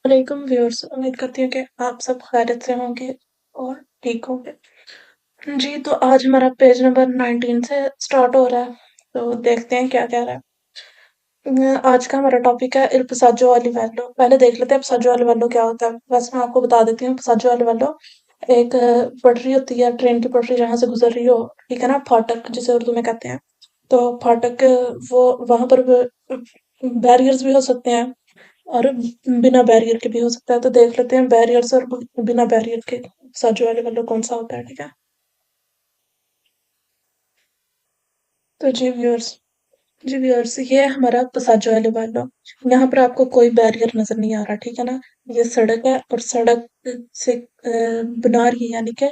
वालेकुम व्यूअर्स, उम्मीद करती हूँ कि आप सब खैरियत से होंगे और ठीक होंगे। जी, तो आज हमारा पेज नंबर 19 से स्टार्ट हो रहा है, तो देखते हैं क्या कह रहा है। आज का हमारा टॉपिक है इल पसाजो वाली वैल्यू। पहले देख लेते हैं पसाजो वाली वैल्यू क्या होता है। वैसे मैं आपको बता देती हूँ पसाजो वाली वैल्यू एक पटरी होती है, ट्रेन की पटरी जहाँ से गुजर रही हो, ठीक है ना, फाटक जिसे उर्दू में कहते हैं। तो फाटक वो वहां पर बैरियर्स भी हो सकते हैं और बिना बैरियर के भी हो सकता है। तो देख लेते हैं बैरियर्स और बिना बैरियर के साजो वाले वाला कौन सा होता है, ठीक है। तो जी व्यूअर्स ये है हमारा पसाजो वाले वाला। यहाँ पर आपको कोई बैरियर नजर नहीं आ रहा, ठीक है ना। ये सड़क है और सड़क से बना रही है, यानी कि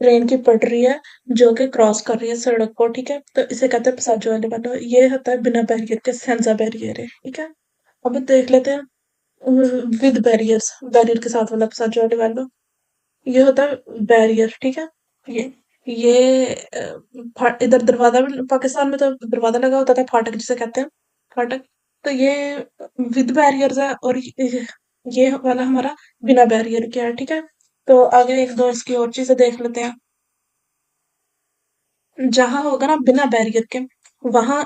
ट्रेन की पटरी है जो कि क्रॉस कर रही है सड़क को, ठीक है। तो इसे कहते हैं पसाजो वाले वाला। ये होता है बिना बैरियर के, सेंजा बैरियर है, ठीक है। अब देख लेते हैं विद बैरियर्स, बैरियर के साथ वाला पसाजो वाले वाला। ये होता है बैरियर, ठीक है। ये ये इधर दरवाजा भी, पाकिस्तान में तो दरवाजा लगा होता था, फाटक जिसे कहते हैं, फाटक। तो ये विद बैरियर्स है और ये वाला हमारा बिना बैरियर के है, ठीक है। तो आगे एक दो इसकी और चीजें देख लेते हैं। जहां होगा ना बिना बैरियर के, वहां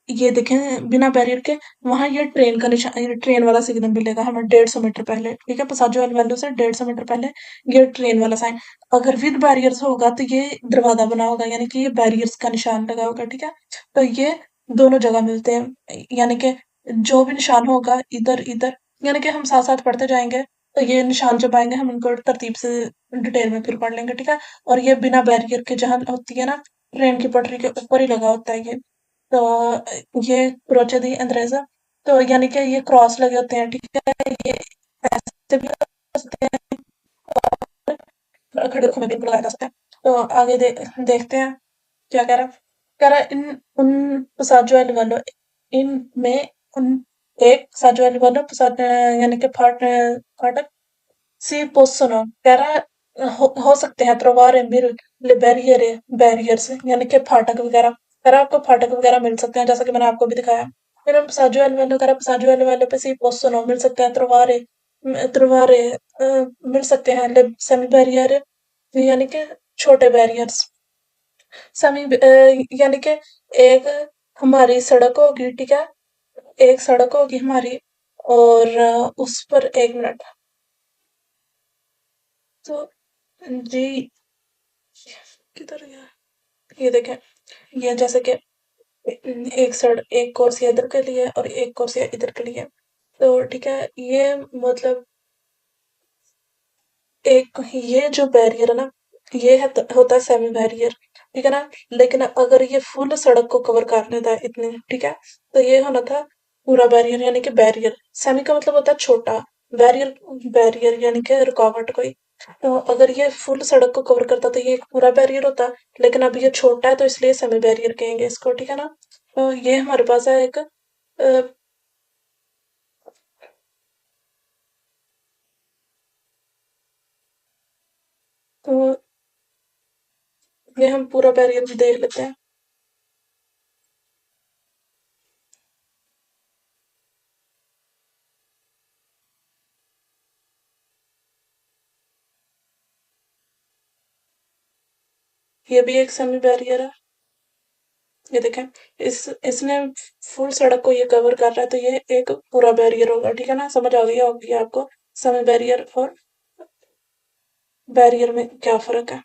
ये देखें बिना बैरियर के, वहां ये ट्रेन का निशान, ये ट्रेन वाला सिग्नल मिलेगा हमें 150 मीटर पहले, ठीक है। पसाजो वाली वैल्यू से 150 मीटर पहले ये ट्रेन वाला साइन। अगर विद बैरियर्स होगा तो ये दरवाजा बना होगा, यानी कि ये बैरियर्स का निशान लगा होगा, ठीक है। तो ये दोनों जगह मिलते हैं, यानी कि जो भी निशान होगा इधर इधर, यानी कि हम साथ साथ पढ़ते जाएंगे तो ये निशान जब आएंगे हम उनको तरतीब से डिटेल में फिर पढ़ लेंगे, ठीक है। और ये बिना बैरियर के जहाँ होती है ना, ट्रेन की पटरी के ऊपर ही लगा होता है ये। तो ये क्रोचे दी अंग्रेज़ा, तो यानी कि ये क्रॉस लगे होते हैं, ठीक है। ये ऐसे भी हो सकते हैं और खड़े रखो में भी इनको लगाया जा सकता है। तो आगे देखते हैं क्या कह रहा है। कह रहा है इन उन पसाजो वालों इनमें उन एक पसाजो वालों यानी कि फाटक सी possono कह रहा है हो सकते हैं trovare mille बैरियर्स, यानी कि फाटक वगैरह। कह रहा है आपको फाटक वगैरह मिल सकते हैं, जैसा कि मैंने आपको भी दिखाया। फिर हम पसाजो वालों कह रहा है पसाजो वालों पे सी possono मिल सकते हैं त्रोवारे मिल सकते हैं सेमी बैरियर, यानी कि छोटे बैरियर्स। यानी कि एक हमारी सड़क होगी, ठीक है। एक सड़क होगी हमारी और उस पर एक मिनट। तो जी किधर गया, ये देखें, ये जैसे कि एक कोर्स इधर के लिए और एक कोर्स इधर के लिए। तो ठीक है, ये मतलब एक ये जो बैरियर है ना, ये है होता है सेमी बैरियर, ठीक है ना। लेकिन अगर ये फुल सड़क को कवर कर लेता है इतने, ठीक है, तो ये होना था पूरा बैरियर, यानी कि बैरियर। सेमी का मतलब होता है छोटा, बैरियर बैरियर यानी कि रुकावट कोई। तो अगर ये फुल सड़क को कवर करता तो ये एक पूरा बैरियर होता, लेकिन अब ये छोटा है तो इसलिए सेमी बैरियर कहेंगे इसको, ठीक है ना। तो ये हमारे पास है एक तो ये हम पूरा बैरियर भी देख लेते हैं। ये भी एक सेमी बैरियर है, ये देखें। इस इसने फुल सड़क को ये कवर कर रहा है, तो ये एक पूरा बैरियर होगा, ठीक है ना। समझ आ गई होगी आपको सेमी बैरियर और बैरियर में क्या फर्क है।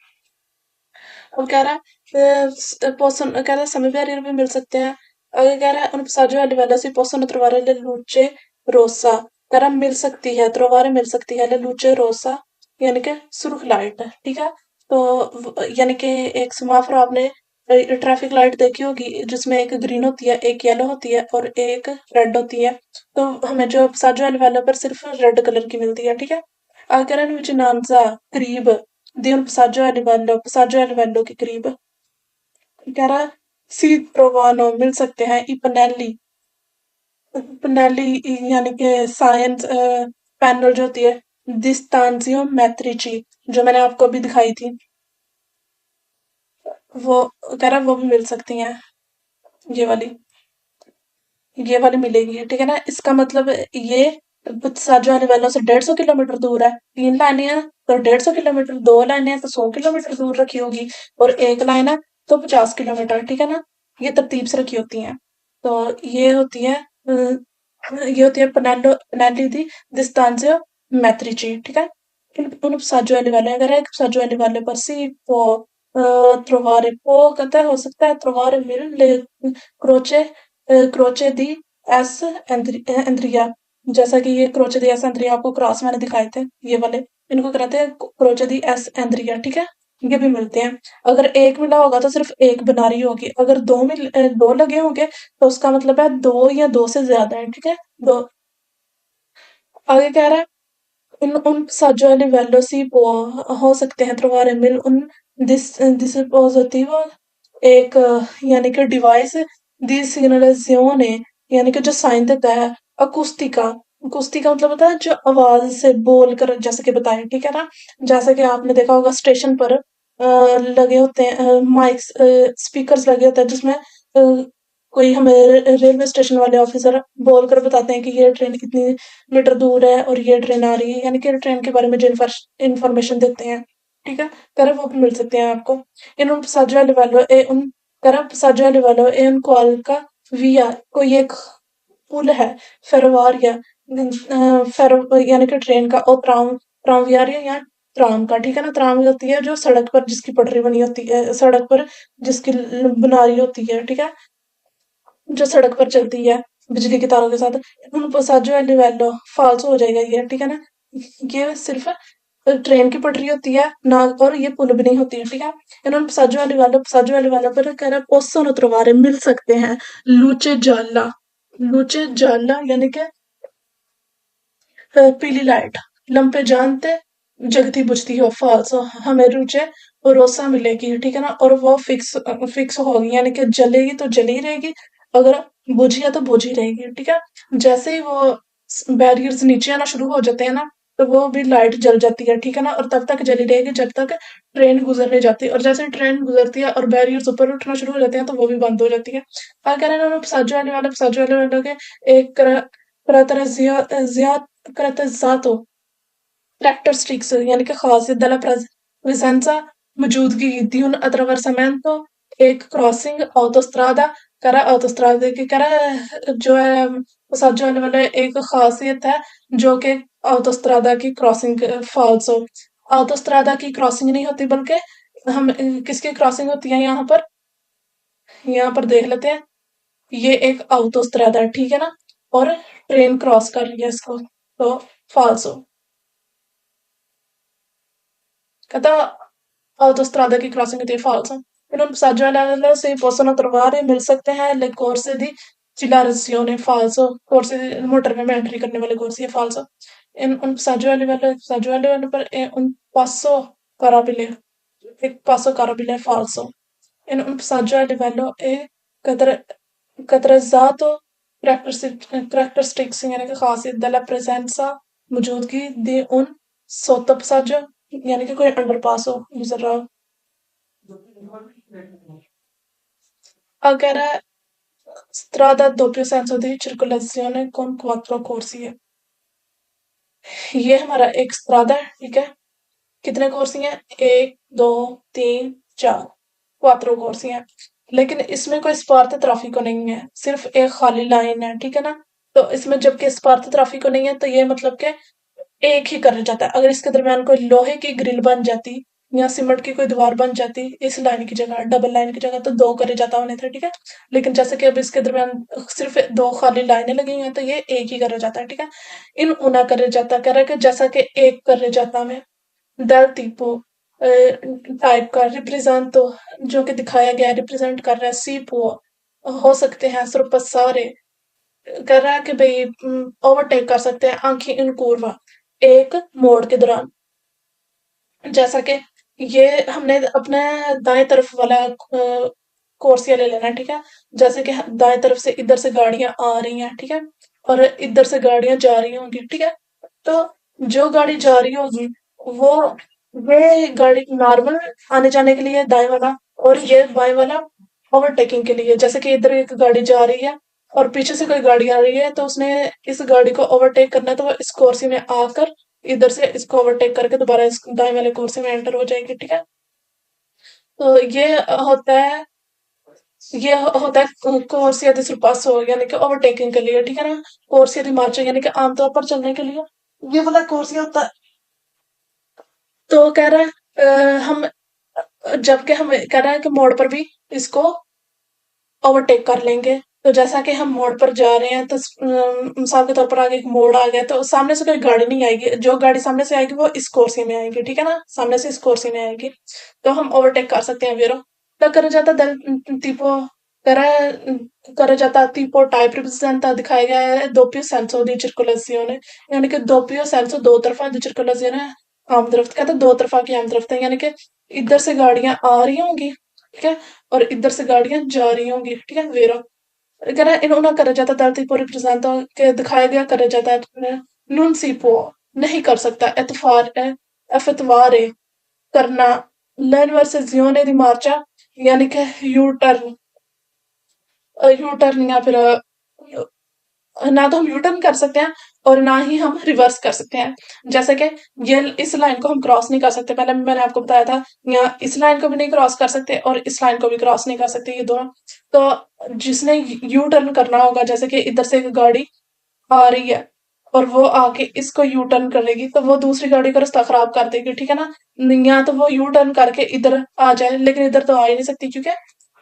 अब कह रहा है पोषण, कह रहा है सेमी बैरियर भी मिल सकते हैं। अगर कह रहा है उन passaggio a livello si possono trovare le luce rossa, कह रहा है मिल सकती है, त्रोवारे मिल सकती है ले luce rossa, यानी कि सुर्ख लाइट, ठीक है। तो यानी कि एक समाफर आपने ट्रैफिक लाइट देखी होगी जिसमें एक ग्रीन होती है, एक येलो होती है और एक रेड होती है। तो हमें जो passaggio a livello पर सिर्फ रेड कलर की मिलती है, ठीक है। अगर विचिनांसा करीब di un passaggio a livello के करीब, कह रहा है सी trovano मिल सकते हैं i pannelli, pannelli यानी कि साइंस पैनल जो होती है distanzio metrici, जो मैंने आपको अभी दिखाई थी, वो कह रहा है वो भी मिल सकती हैं। ये वाली ये वाली मिलेगी, ठीक है ना। इसका मतलब ये साजो वाले वालों से 150 किलोमीटर दूर है। 3 लाइनें हैं तो 150 किलोमीटर, 2 लाइनें हैं तो 100 किलोमीटर दूर रखी होगी, और एक लाइन है तो 50 किलोमीटर, ठीक है ना। ये तरतीब से रखी होती हैं। तो ये होती है ये होती है Pinelli di distanza metrici, ठीक है। Un passaggio a livello, अगर एक passaggio a livello पर si può trovare, può कहता है हो सकता है trovare mille croce croce di S Andrea, जैसा कि ये क्रोचे दी एस एंड्रिया आपको क्रॉस मैंने दिखाए थे, ये वाले इनको कराते हैं क्रोचे दी एस एंड्रिया, ठीक है। ये भी मिलते हैं। अगर एक मिला होगा तो सिर्फ एक बना रही होगी, अगर दो लगे होंगे तो उसका मतलब है दो या दो से ज्यादा है, ठीक है। दो आगे कह रहा है un saggioli livello si può हो सकते हैं trovare मिल उन dispositivo एक यानी कि डिवाइस दी सिग्नलाइजेशन यानी कि जो साइन देता है अकुस्टिका। अकुस्टिका मतलब होता है जो आवाज से बोल कर, जैसे कि बताया, ठीक है ना। जैसे कि आपने देखा होगा स्टेशन पर लगे होते हैं माइक्स, स्पीकर्स लगे होते हैं जिसमें कोई हमें रेलवे स्टेशन वाले ऑफिसर बोल कर बताते हैं कि ये ट्रेन इतनी मीटर दूर है और ये ट्रेन आ रही है, यानी कि ट्रेन के बारे में जो इंफॉर्मेशन देते हैं, ठीक है। कर वो भी मिल सकते हैं आपको। in un passaggio a livello e un करा passaggio a livello e un qualca via, कोई एक पुल है फेरवारिया, यानी कि ट्रेन का, और ट्राम विहारिया या ट्राम का, ठीक है ना। ट्राम होती है जो सड़क पर जिसकी पटरी बनी होती है, सड़क पर जिसकी बनारी होती है, ठीक है, जो सड़क पर चलती है बिजली के तारों के साथ। उन पसाजो या लिवेलो फालसो हो जाएगा ये, ठीक है ना। ये सिर्फ ट्रेन की पटरी होती है ना, और ये पुल भी नहीं होती है, ठीक है। इन्होंने पसाजो वाले वालों पर कह रहा है पोस्सो त्रोवारे मिल सकते हैं लूचे जाला यानी कि पीली लाइट लंपे जानते जगती बुझती हो फाल्सो हमें रुचे रोसा मिलेगी, ठीक है ना। और वो फिक्स होगी, यानी कि जलेगी तो जली रहेगी, अगर बुझी है तो बुझी रहेगी, ठीक है। जैसे ही वो बैरियर्स नीचे आना शुरू हो जाते हैं ना, तो वो भी लाइट जल जाती है, ठीक है ना। और तब तक जली रहेगी जब तक ट्रेन गुजरने जाती है, और जैसे ट्रेन गुजरती है और बैरियर्स ऊपर उठना शुरू हो जाते हैं तो वो भी बंद हो जाती है। अगर इन्होंने साजो वाले वालों के एक तरह करतजातो कैरेक्टरिस्टिक्स यानी कि खासियत della presenza मौजूदगी di un attraversamento एक क्रॉसिंग autostrada करा autostrada की करा जो है साजो वाले वाले एक खासियत है जो कि autostrada की क्रॉसिंग फॉल्स हो। autostrada की क्रॉसिंग नहीं होती, बल्कि हम किसकी क्रॉसिंग होती है यहाँ पर देख लेते हैं। ये एक autostrada है, ठीक है ना, और ट्रेन क्रॉस कर रही है इसको, तो फॉल्स हो। कहता autostrada की क्रॉसिंग होती है falso। In un passaggio parallelo si possono trovare मिल सकते हैं le corse di accelerazione falso, corse motorway में एंट्री करने वाले corsi है falso। In un passaggio a livello पर un passo carabile, एक passo carabile falso। In un passaggio a livello è catar- caratterizzato characteristics यानी कि खासियत della presenza मौजूदगी di un sottopassaggio यानी कि कोई अंडरपास हो गुजर रहा हो। अगर strada a doppio senso di circolazione con quattro corsie है, ये हमारा एक स्त्रादा है, ठीक है। कितने कोर्सी हैं? एक, दो, तीन, चार, क्वात्रो कोर्सी हैं। लेकिन इसमें कोई स्पार्थ ट्राफिको नहीं है, सिर्फ एक खाली लाइन है, ठीक है ना। तो इसमें जबकि स्पार्थ ट्राफिको नहीं है तो ये मतलब के एक ही कर जाता है। अगर इसके दरमियान कोई लोहे की ग्रिल बन जाती या सीमेंट की कोई दीवार बन जाती इस लाइन की जगह, डबल लाइन की जगह, तो दो करे जाता होने थे, ठीक है। लेकिन जैसे कि अब इसके दरमियान सिर्फ दो खाली लाइनें लगी हुई हैं तो ये एक ही करे जाता है, ठीक है। इन उना करे जाता कह रहा है कि जैसा कि एक करे जाता में दल tipo टाइप का रिप्रेजेंट, तो जो कि दिखाया गया रिप्रेजेंट कर रहा है सी पो हो सकते हैं सिर्फ सारे, कर रहा है कि भाई ओवरटेक कर सकते हैं आंखें इन कोरवा एक मोड़ के दौरान। जैसा कि ये हमने अपने दाएं तरफ वाला कोर्सिया ले लेना है, ठीक है। जैसे कि दाएं तरफ से इधर से गाड़ियां आ रही हैं, ठीक है, और इधर से गाड़ियां जा रही होंगी, ठीक है। तो जो गाड़ी जा रही होगी वो ये गाड़ी नॉर्मल आने जाने के लिए दाएं वाला, और ये बाएं वाला ओवरटेकिंग के लिए। जैसे कि इधर एक गाड़ी जा रही है और पीछे से कोई गाड़ी आ रही है तो उसने इस गाड़ी को ओवरटेक करना है, तो वो इस कोर्सी में आकर इधर से इसको ओवरटेक करके दोबारा इस दाएं वाले कोर्सी में एंटर हो जाएगी, ठीक है। तो ये होता है कोर्सिया दी sorpasso, यानी कि ओवरटेकिंग के लिए, ठीक है ना। कोर्सिया दी मार्चा यानी कि आमतौर पर चलने के लिए ये वाला कोर्सिया होता है। तो कह रहा है हम जबकि हम कह रहा है कि मोड़ पर भी इसको ओवरटेक कर लेंगे। तो जैसा कि हम मोड़ पर जा रहे हैं तो मिसाल के तौर पर आगे एक मोड़ आ गया तो सामने से कोई गाड़ी नहीं आएगी, जो गाड़ी सामने से आएगी वो इस कोर्सी में आएगी, ठीक है ना, सामने से इस कोर्सी में आएगी। तो हम ओवरटेक कर सकते हैं Vero. La carreggiata del tipo carreggiata tipo type rappresenta दिखाया गया है doppio senso di circolazione, यानी कि doppio senso दो तरफा di circolazione आमदरफ्त, कहते हैं दो तरफा की आमदरफ्त है, यानी कि इधर से गाड़ियां आ रही होंगी, ठीक है, और इधर से गाड़ियां जा रही होंगी, ठीक है। Vero. अगर इन्होंने करा जाता धरती पर रिप्रेजेंट के दिखाया गया करा जाता है नून सी पो नहीं कर सकता एफतवार करना लैन वर्सेस जियोने दी मार्चा, यानी कि यू टर्न यू टर्न या फिर ना तो हम यू टर्न कर सकते हैं और ना ही हम रिवर्स कर सकते हैं। जैसे कि ये इस लाइन को हम क्रॉस नहीं कर सकते, पहले मैंने आपको बताया था, यहाँ इस लाइन को भी नहीं क्रॉस कर सकते और इस लाइन को भी क्रॉस नहीं कर सकते, ये दोनों। तो जिसने यू टर्न करना होगा, जैसे कि इधर से एक गाड़ी आ रही है और वो आके इसको यू टर्न करेगी तो वो दूसरी गाड़ी का रास्ता खराब कर देगी, ठीक है ना। या तो वो यू टर्न करके इधर आ जाए, लेकिन इधर तो आ ही नहीं सकती क्योंकि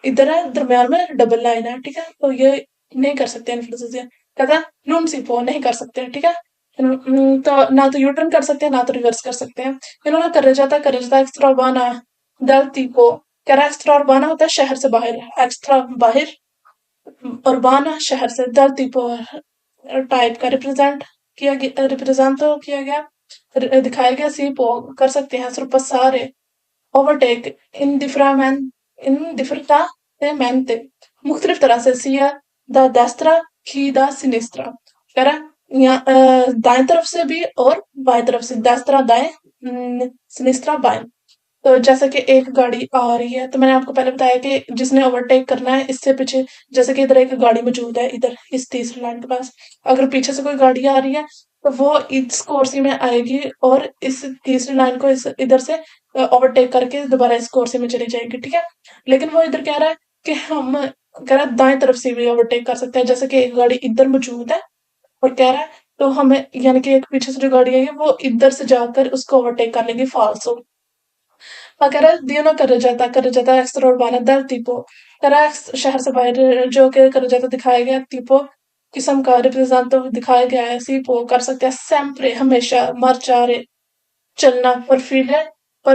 इधर है दरम्यान में डबल लाइन है, ठीक है। तो ये नहीं कर सकते इन्फ्लुएंस, कहता नून सिपो नहीं कर सकते, ठीक है। तो ना तो यू टर्न कर सकते हैं ना तो रिवर्स कर सकते हैं। इन्होंने कर जाता एक्स्ट्रा बाना दल tipo करा एक्स्ट्रा और बाना होता है शहर से बाहर, एक्स्ट्रा बाहर और बाना शहर से दल tipo टाइप का रिप्रेजेंट तो किया गया, दिखाया गया सी पो कर सकते हैं सिर्फ सारे ओवरटेक indifferentamente मुख्तलिफ तरह से सिया द destra की द sinistra, कह रहा है दाएं तरफ से भी और बाएं तरफ से, destra दाएं sinistra बाएं। तो जैसे कि एक गाड़ी आ रही है तो मैंने आपको पहले बताया कि जिसने ओवरटेक करना है इससे पीछे, जैसे कि इधर एक गाड़ी मौजूद है इधर इस तीसरी लाइन के पास, अगर पीछे से कोई गाड़ी आ रही है तो वो इस कोर्सी में आएगी और इस तीसरी लाइन को इस इधर से ओवरटेक करके दोबारा इस कोर्सी में चली जाएगी, ठीक है। लेकिन वो इधर कह रहा है कि हम कह रहा है दाएं तरफ से भी ओवरटेक कर सकते हैं, जैसे कि एक गाड़ी इधर मौजूद है और कह रहा है तो हमें यानी कि एक पीछे से जो गाड़ी आई है वो इधर से जाकर उसको ओवरटेक कर लेगी, फाल्सो। अगर दियों कर जाता एक्स्ट्रा उर्बाना दर tipo करा शहर से बाहर जो कि कर जाता दिखाया गया tipo किस्म का रिप्रेजेंट दिखाया गया है सिपो कर सकते हैं sempre हमेशा marciare चलना पर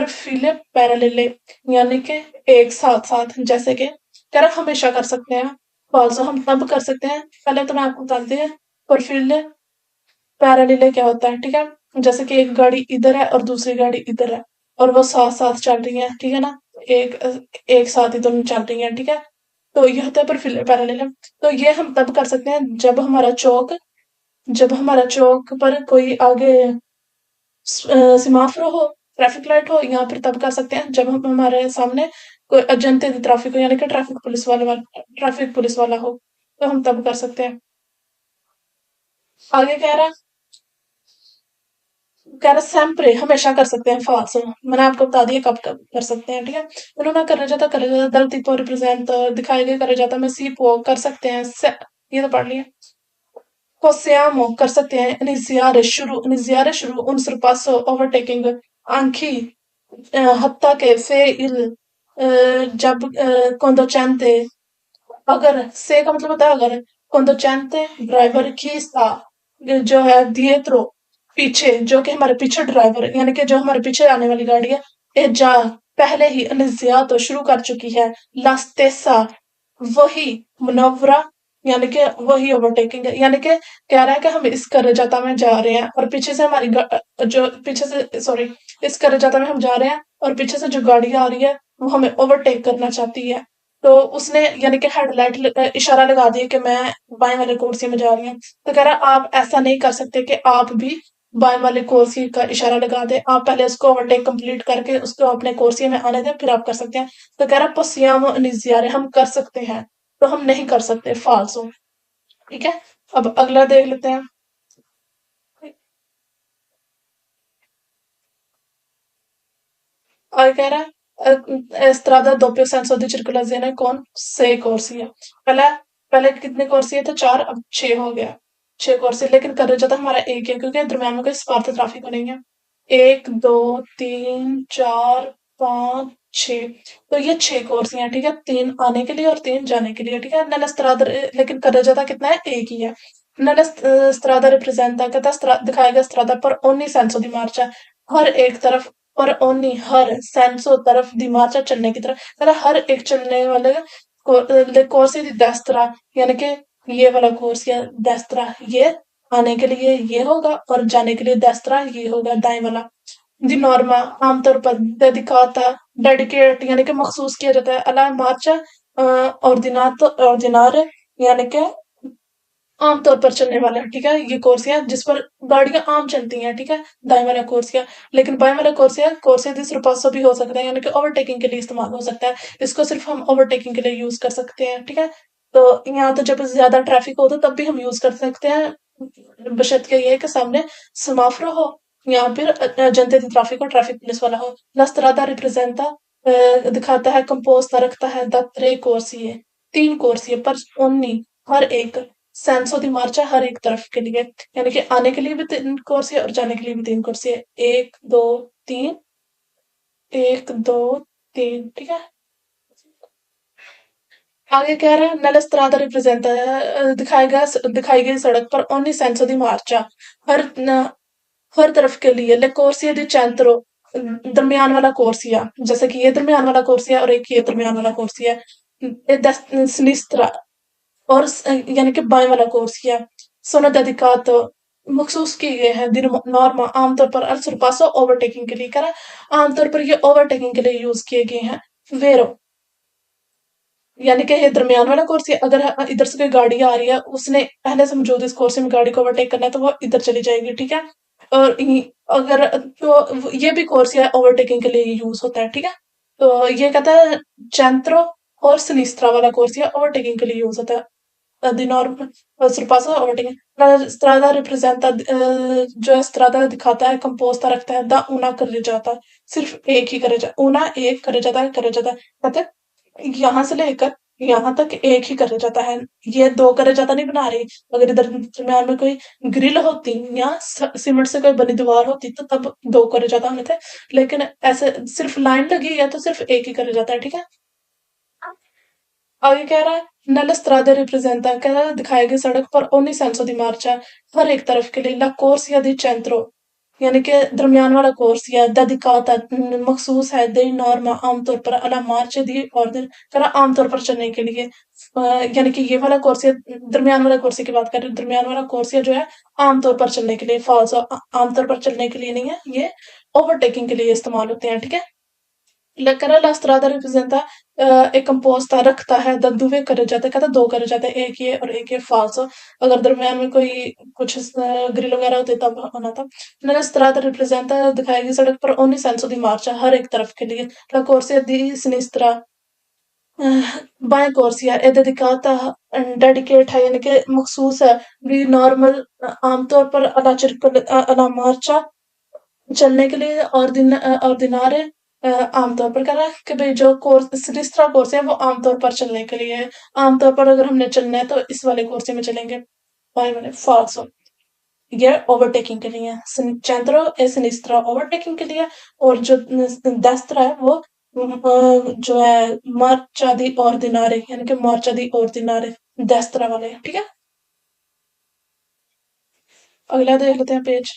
फीले पैरेलले, यानी कि एक साथ साथ, जैसे कि करा हमेशा कर सकते हैं, also हम तब कर सकते हैं, पहले तो मैं आपको बताती हूँ पर फीले पैरेलल क्या होता है, ठीक है। जैसे कि एक गाड़ी इधर है और दूसरी गाड़ी इधर है और वो साथ साथ चल रही है, ठीक है ना, एक एक साथ ही दोनों चल रही है, ठीक है। तो ये होता है पर पैरेलल। तो ये हम तब कर सकते हैं जब हमारा चौक पर कोई आगे सिमाफ्रो हो, ट्रैफिक लाइट हो, या फिर तब कर सकते हैं जब हम हमारे सामने कोई अजंते ट्रैफिक हो, यानी कि ट्रैफिक पुलिस वाला हो, तो हम तब कर सकते हैं। आगे कह रहा sempre हमेशा कर सकते हैं, फाल्स मैंने आपको बता दिया कब कब कर सकते हैं, ठीक है। उन्होंने कर जाता दल tipo रिप्रेजेंट दिखाए गए कर जाता मैं सी पो कर सकते हैं ये तो पढ़ लिया। possiamo कर सकते हैं iniziare शुरू un sorpasso overtaking anche हत्ता के fe il जब conducente, अगर से का मतलब होता है अगर, conducente ड्राइवर की sta जो है dietro पीछे, जो कि हमारे पीछे ड्राइवर यानी कि जो हमारे पीछे आने वाली गाड़ी है ए जा पहले ही अनिज्या तो शुरू कर चुकी है, ला stessa वही मुनव्वरा, यानी कि वही ओवरटेकिंग है, यानी कि कह रहा है कि हम इस करजाता में जा रहे हैं और पीछे से जो पीछे से सॉरी इस करजाता में हम जा रहे हैं और पीछे से जो गाड़ी आ रही है वो हमें ओवरटेक करना चाहती है। तो उसने यानी कि हेडलाइट इशारा लगा दिया कि मैं बाएं वाले कोर्सी में जा रही हूँ। तो कह रहा आप ऐसा नहीं कर सकते कि आप भी बाएं वाले कोर्सी का इशारा लगा दे, आप पहले उसको ओवरटेक कंप्लीट करके उसको अपने कोर्सी में आने दें फिर आप कर सकते हैं। तो कह रहा possiamo iniziare हम कर सकते हैं, तो हम नहीं कर सकते, फाल्सो। ठीक है। अब अगला देख लेते हैं। और कह रहा है estrada doppio senso di circolazione con 6 corsie। पहले पहले कितने कोर्सिए थे? 4, अब 6 हो गया। 6 कोर्सिए, लेकिन कर जाता हमारा एक है क्योंकि दरम्यान में कोई स्पार्थ ट्रैफिक नहीं है। 1 2 3 4 5 6, तो ये 6 कोर्सियां हैं, ठीक है। 3 आने के लिए और 3 जाने के लिए, ठीक है। नल स्त्रादा, लेकिन कर जाता कितना है? एक ही है। नल स्त्रादा रिप्रेजेंटा कहता दिखाएगा स्त्रादा पर ओनी सेंसो दी मार्चा, हर एक तरफ, पर ओनली हर सेंसो तरफ दिमाचा चलने की तरफ, मतलब हर एक चलने वाले कोर्स दी destra, यानी कि ये वाला कोर्स या destra, ये आने के लिए ये होगा और जाने के लिए destra ये होगा, दाएं वाला। दी नॉर्मा आमतौर पर डेडिकाता, डेडिकेट यानी कि मखसूस किया जाता है, अला मार्चा ऑर्डिनातो ऑर्डिनारे, यानी कि आमतौर पर चलने वाला, ठीक है। ये कोर्सिया जिस पर गाड़ियां आम चलती हैं, ठीक है, दाएं वाला कोर्सिया। लेकिन बाएं वाला कोर्सिया कोर्सिया दी सरपासो भी हो सकता है, यानी कि ओवरटेकिंग के लिए इस्तेमाल हो सकता है। इसको सिर्फ हम ओवरटेकिंग के लिए यूज कर सकते हैं, ठीक है। तो यहाँ तो जब ज्यादा ट्रैफिक हो तो तब भी हम यूज कर सकते हैं, बशर्ते ये है कि सामने समाफ्रो हो या फिर जनता दी ट्रैफिक हो, ट्रैफिक पुलिस वाला हो। La strada रिप्रेजेंटा दिखाता है, कंपोज रखता है द 3 कोर्सिए, 3 कोर्सिए पर ओनली, हर एक सेंसो दी मार्चा, हर एक तरफ के लिए, यानी कि आने के लिए भी 3 कोर्सिए और जाने के लिए भी 3 कोर्सिए। 1 2 3, 1 2 3, ठीक है। आगे कह रहा है नella strada रिप्रेजेंटा दिखाएगा दिखाई गई सड़क पर ओनली सेंसो दी मार्चा, हर हर तरफ के लिए ले कोर्सिया दी चैंत्रो, दरमियान वाला कोर्सिया, जैसे कि ये दरमियान वाला कोर्सिया और एक ये दरमियान वाला कोर्सिया, सिनिस्त्रा, और यानी कि बाएं वाला कोर्सिया, सोनो dedicato मखसूस किए गए हैं, दिन नॉर्मा आमतौर पर अल सरपासो ओवरटेकिंग के लिए करा, आमतौर पर ये ओवरटेकिंग के लिए यूज किए गए हैं। वेरो यानी कि ये दरमियान वाला कोर्स है, अगर इधर से कोई गाड़ी आ रही है, उसने पहले से मौजूद इस कोर्स में गाड़ी को ओवरटेक करना है, तो वो इधर चली जाएगी, ठीक है। और अगर तो ये भी कोर्स है ओवरटेकिंग के लिए यूज होता है, ठीक है। तो ये कहता है चैंत्रो और सिनिस्त्रा वाला कोर्स है ओवरटेकिंग के लिए यूज होता है। di norma sorpassa ordine. La strada रिप्रेजेंटा जो है स्त्रादा दिखाता है, कंपोज रखता है द ऊना करे जाता, सिर्फ एक ही करे जाता, ऊना एक करे जाता मतलब यहाँ से लेकर यहाँ तक एक ही करे जाता है। ये 2 करे जाता नहीं बना रही। अगर इधर दरम्यान में कोई ग्रिल होती या सीमेंट से कोई बनी दीवार होती तो तब 2 करे जाता होने थे, लेकिन ऐसे सिर्फ लाइन लगी है तो सिर्फ एक ही करे जाता है, ठीक है। आगे कह रहा है nella strada ripresenta, कह रहा है दिखाई गई सड़क पर ogni senso di marcia, हर एक तरफ के लिए la corsia di centro, यानी कि दरमियान वाला कोर्स या dedicata मखसूस है दे नॉर्मा आमतौर पर अला मार्च दी ऑर्डर करा, आमतौर पर चलने के लिए। यानी कि ये वाला कोर्स या दरमियान वाला कोर्स की बात कर रहे हैं, दरमियान वाला कोर्स या जो है आमतौर पर चलने के लिए, फॉल्स आमतौर पर चलने के लिए नहीं है, ये ओवरटेकिंग के लिए इस्तेमाल होते हैं, ठीक है। लेकर la strada रिप्रेजेंटा एक कंपोस्टा रखता है द दुवे करे जाते, कहता 2 करे जाते, एक ये और एक ये फाल्सो, अगर दरमियान में कोई कुछ ग्रिल वगैरह होते तब होना था। nella strada रिप्रेजेंटा दिखाएगी सड़क पर ogni senso di marcia, हर एक तरफ के लिए। la corsia di sinistra बाएं कोर्सिया ए dedicata डेडिकेट है, यानी कि मखसूस है, भी नॉर्मल आमतौर पर अला circol अला मार्चा चलने के लिए, और ऑर्डिनारे आमतौर पर करा कि भाई जो कोर्स सिलिस्ट्रा कोर्स है वो आमतौर पर चलने के लिए है। आमतौर पर अगर हमने चलना है तो इस वाले कोर्स में चलेंगे, बाएं वाले फाल्सो, ये ओवरटेकिंग के लिए है। चैंत्रो ए सिनिस्ट्रा ओवरटेकिंग के लिए, और जो डेस्त्रा है वो जो है मार्चा दी ऑर्डिनारे, यानी कि मार्चा दी ऑर्डिनारे डेस्त्रा वाले, ठीक है। अगला देख लेते हैं पेज।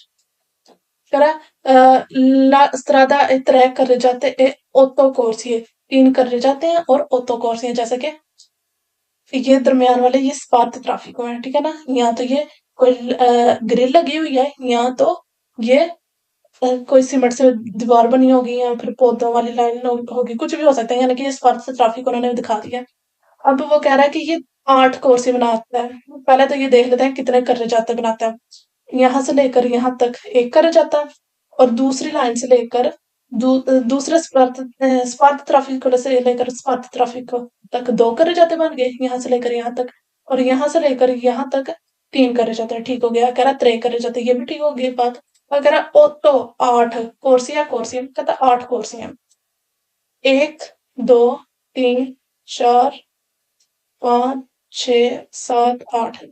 करा la strada e 3 carreggiate e 8 corsie, 3 carreggiate और 8 corsie, जैसे कि ये दरमियान वाले ये स्पार्क ट्रैफिक है, ठीक है ना। यहाँ तो ये कोई ग्रिल लगी हुई है, यहाँ तो ये कोई सीमेंट से दीवार बनी होगी या फिर पौधों वाली लाइन होगी, कुछ भी हो सकता है, यानी कि ये स्पार्क से ट्रैफिक उन्होंने दिखा दिया। अब वो कह रहा है कि ये 8 कोर्सी बनाता है। पहले तो ये देख लेते हैं कितने करे जाते बनाता है। यहाँ से लेकर यहाँ तक एक करे जाता है, और दूसरी लाइन से लेकर दूसरे स्पार्क ट्रैफिक को से लेकर स्पार्क ट्रैफिक तक 2 करे जाते बन गए, यहाँ से लेकर यहाँ तक। और यहाँ से लेकर यहाँ तक 3 करे जाते हैं। ठीक हो गया। कह रहा 3 करे जाते हैं, ये भी ठीक हो गई बात। और कह रहा ओतो 8 कोर्सिया कोर्सियम, कहता 8 कोर्सियम। 1 2 3 4 5 6 7 8।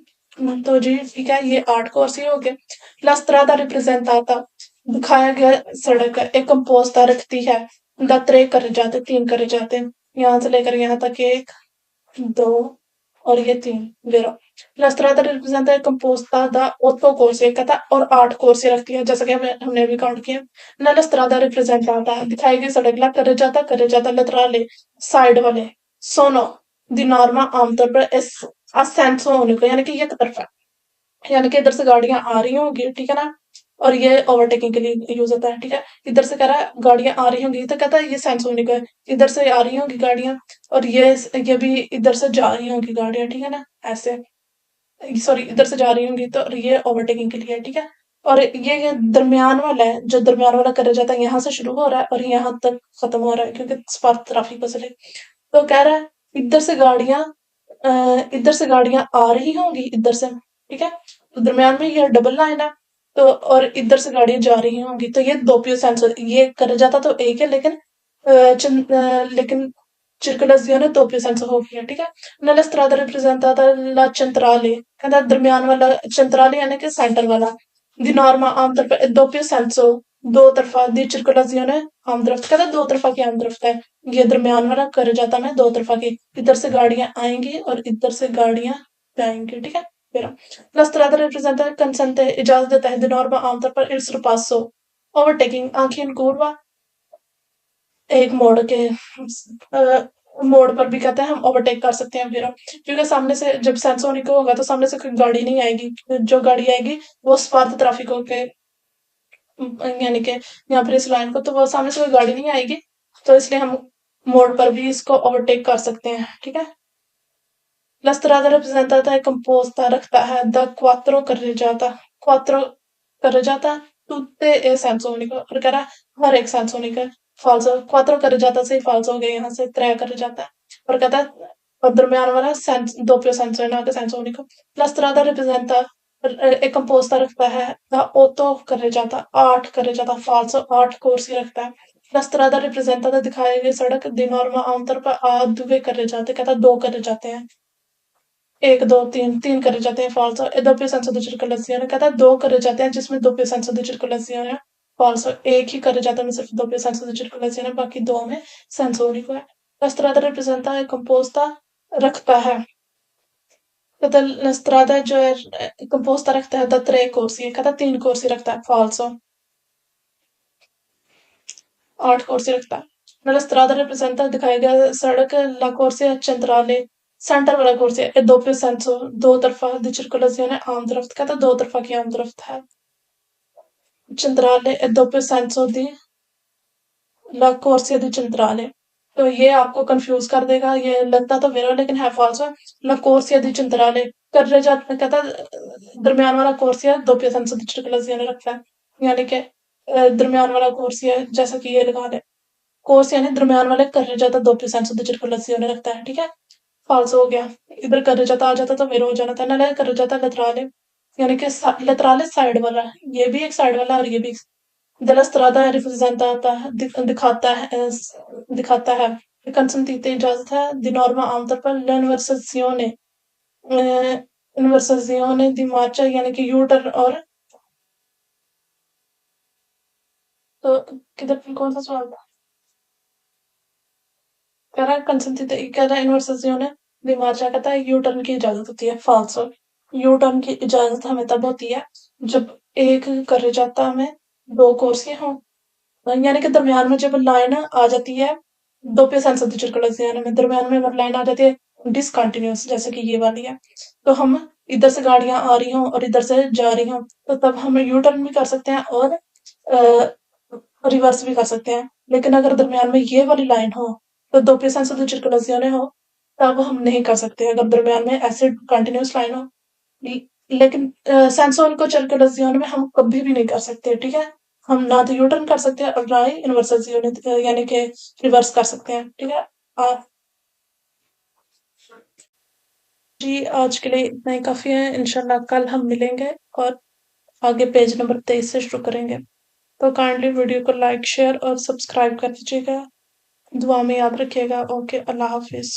तो जी ठीक है, ये 8 कोर्सी हो गए। La strada rappresentata, दिखाया गया सड़क एक कंपोस्ता रखती है। द 3 करे जाते, 3 करे जाते हैं। यहाँ से लेकर यहाँ तक 1 2 और ये 3 0। La strada rappresenta composta da 8 corse, कहता और 8 कोर्से रखती है, जैसा कि हमने अभी काउंट किया। Nella strada rappresentata, दिखाई गई सड़क ला करे जाता laterale, साइड वाले sono di norma आमतौर पर इस असेंसो होने को, यानी कि एक तरफा, यानी कि इधर से गाड़ियां आ रही होंगी, ठीक है ना। और ये ओवरटेकिंग के लिए यूज होता है, ठीक है। इधर से कह रहा है गाड़ियां आ रही होंगी, तो कहता है ये सेंस होने का है। इधर से आ रही होंगी गाड़ियां, और ये भी इधर से जा रही होंगी गाड़ियां, ठीक है ना, ऐसे। सॉरी, इधर से जा रही होंगी, तो ये ओवरटेकिंग के लिए है, ठीक है। और ये दरमियान वाला है, जो दरमियान वाला करा जाता है, यहाँ से शुरू हो रहा है और यहाँ तक खत्म हो रहा है, क्योंकि स्पार्क ट्रैफिक से। तो कह रहा है इधर से गाड़ियां आ रही होंगी, इधर से, ठीक है। तो दरमियान में ये डबल लाइन है, तो और इधर से गाड़ियां जा रही होंगी, तो ये दो पियो सेंसर, ये कर जाता तो एक है, लेकिन लेकिन circolazione doppio senso हो गया, ठीक है। Nella strada rappresentata la centrale, कहता दरमियान वाला centrale यानी कि सेंटर वाला। Di norma आमतौर पर doppio senso, दो तरफा दी circolazione आमदरफ्त, कहता दो तरफा की आमदरफ्त है। ये दरमियान वाला कर जाता मैं दो तरफा की, इधर से गाड़ियां आएंगी और इधर से गाड़ियां जाएंगी, ठीक है। फिर La strada rappresenta consente इजाजत देता है, di norma आमतौर पर il sorpasso, overtaking आंखें in curva, एक मोड़ के मोड़ पर भी कहते हैं हम ओवरटेक कर सकते हैं फिर हम, क्योंकि सामने से जब सेंसोनिक होगा तो सामने से कोई गाड़ी नहीं आएगी, जो गाड़ी आएगी वो स्पार्क ट्रैफिक होके, यानी कि यहाँ पर इस लाइन को, तो वो सामने से कोई गाड़ी नहीं आएगी, तो इसलिए हम मोड़ पर भी इसको ओवरटेक कर सकते हैं, ठीक है। La strada rappresentata è composta रखता है the quattro carreggiata, quattro carreggiata tutte e senso unico, और कह रहा है हर एक सेंस unico है। falso quattro carreggiata से falso हो गया, यहाँ से tre carreggiata है, और कहता है और दरमियान वाला सेंस doppio senso है, ना कि senso unico। La strada rappresenta एक composta रखता है the otto carreggiata, 8 carreggiata falso, 8 corsi रखता है। La strada rappresentata दिखाई गई सड़क di norma आमतौर पर due carreggiate, कहता दो करे जाते हैं। 1 2 3 3 करे जाते हैं falso e doppio senso di circolazione, कहता है 2 करे जाते हैं जिसमें doppio senso di circolazione है। falso एक ही करे जाता है में सिर्फ doppio senso di circolazione, बाकी दो में senso unico है। La strada rappresenta è composta रखता है, कहता la strada जो है composta रखता है द 3 corsi, कहता 3 corsi रखता है falso, 8 corsi रखता है। La strada rappresenta दिखाया गया सड़क la corsia centrale, सेंटर वाला कोर्स है doppio senso, दो तरफा di circolazione आम तरफ, कहता दो तरफा की आम तरफ है। centrale e doppio senso di la corsia di centrale, तो ये आपको कंफ्यूज कर देगा, ये लगता तो मेरा लेकिन है फॉल्स है। la corsia di centrale कर रहे जाते, कहता दरमियान वाला कोर्सिया doppio senso di circolazione रखता है, यानी कि दरमियान वाला कोर्सिया, जैसा कि ये लगा ले कोर्स यानी दरमियान वाले कर रहे जाता doppio senso di circolazione रखता है, ठीक है। फाल्स हो गया, इधर कर जाता आ जाता तो मेरा हो जाना था ना, कर जाता लतराले, यानी कि लतराले साइड वाला, ये भी एक साइड वाला और ये भी दलस्त्रादा रिप्रेजेंट आता है, दिखाता है। कंसंटीते इजाजत है, दी नॉर्मा आमतौर पर इन्वर्सजियोने दी मार्चा, यानी कि यू टर्न, और तो किधर कौन सा सवाल था। कह रहा है कंसंटीते, कह रहा है इन्वर्सजियोने दी मार्चा, कहता है यू टर्न की इजाजत होती है, फाल्सो। यू टर्न की इजाजत हमें तब होती है जब एक कर जाता हमें दो कोर्सियां हों, यानी कि दरमियान में जब लाइन आ जाती है, दो पे सेंसर सर्कुलेशन में दरमियान में अगर लाइन आ जाती है डिसकंटिन्यूअस, जैसे कि ये वाली है, तो हम इधर से गाड़ियां आ रही हों और इधर से जा रही हों, तो तब हम यू टर्न भी कर सकते हैं और रिवर्स भी कर सकते हैं। लेकिन अगर दरमियान में ये वाली लाइन हो, तो दो पे सेंसर सर्कुलेशन हो, तब हम नहीं कर सकते अगर दरमियान में ऐसे कंटिन्यूअस लाइन हो। लेकिन सेंसोन को सर्कुलेशन में हम कभी भी नहीं कर सकते, ठीक है। हम ना तो यू टर्न कर सकते हैं और ना ही इन्वर्स यानी कि रिवर्स कर सकते हैं, ठीक है। जी, आज के लिए इतना ही काफ़ी है। इंशाल्लाह कल हम मिलेंगे और आगे पेज नंबर 23 से शुरू करेंगे। तो काइंडली वीडियो को लाइक, शेयर और सब्सक्राइब कर दीजिएगा। दुआ में याद रखिएगा। ओके, अल्लाह हाफ़िज़।